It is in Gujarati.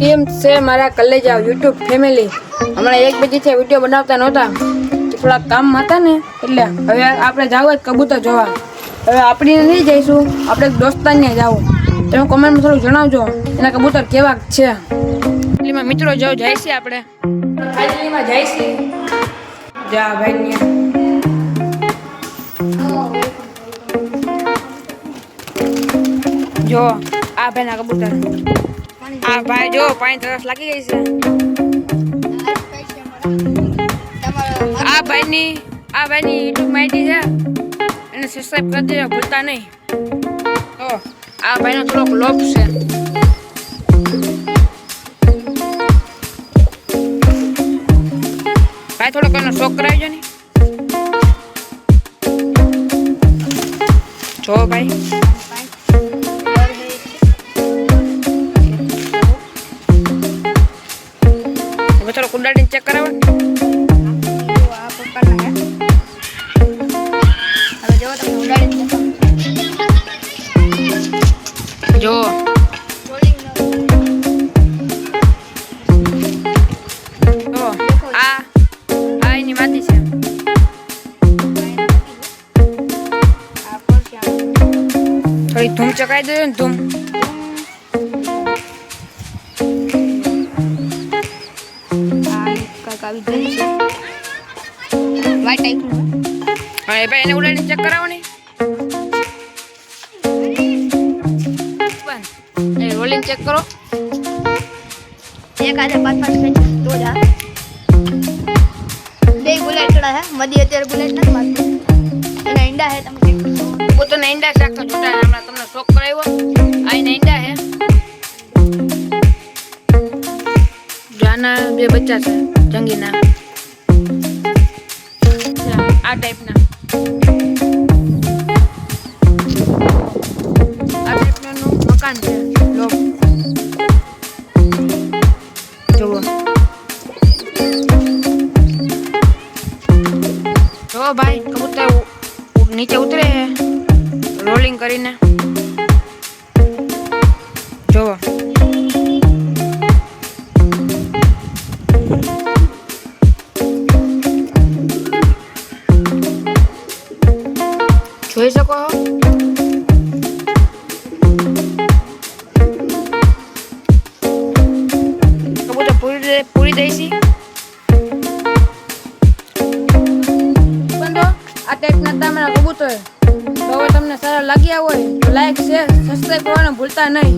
કેમ છે મારા કલેજા યુટ્યુબ ફેમિલી? હમણાં એક બીજી છે વિડીયો બનાવતા નહોતા, થોડા કામ હતા ને એટલે હવે આપણે જાવ જ કબૂતર જોવા. હવે આપણે નહીં જઈશું, આપણે દોસ્તારને જાવું. તમે કોમેન્ટમાં થોડું જણાવજો એના કબૂતર કેવા છે. ફાઇનલીમાં મિત્રો જો જાય છે, આપણે ફાઇનલીમાં જાય છે. જા ભાઈ જો આ ભાઈ ના કબૂતર. આ ભાઈ જો પાણી તરસ લાગી ગઈ છે. આ ભાઈની યુટ્યુબ આઈડી છે, એને સબસ્ક્રાઇબ કરી દેજો ભૂલતા નહીં. તો આ ભાઈનો થોડોક લોભ છે. ભાઈ થોડોક એનો શોખ કરાવજો ને. જો ભાઈ થોડો કુંડાળીને ચેક કરાવો ને. જો આ એની માતી છે. થોડી ધૂમ ચકાઈ દેજો ને. ધૂમ ભાઈ એને ઉડાડીને ચેક કરાવો ને. રોલિંગ ચેક કરો. एक आधे 5-5 पेज दो जा दे बुलेट कड़ा है मधी અત્યારે બુલેટ નથી મારતો. એના ઈંડા હે તમે ચેક કરો. વો તો ઈંડા શાક છોટા હમણાં તમને શોક કરાવ્યો. આ એના ઈંડા હે. જાના બે બચ્ચા છે જંગીના. આ ટાઈપના મકાન છે. લોક જુઓ જો ભાઈ કબૂતર નીચે ઉતરે છે રોલિંગ કરીને. જુઓ જોઈ શકો છો. કબૂતર પૂરી દઈશી. બંધો આ ટાઈપના તમારા કબૂતર તો હવે તમને સારા લાગ્યા હોય તો લાઈક શેર સબસ્ક્રાઈબ કરવાનું ભૂલતા નહીં.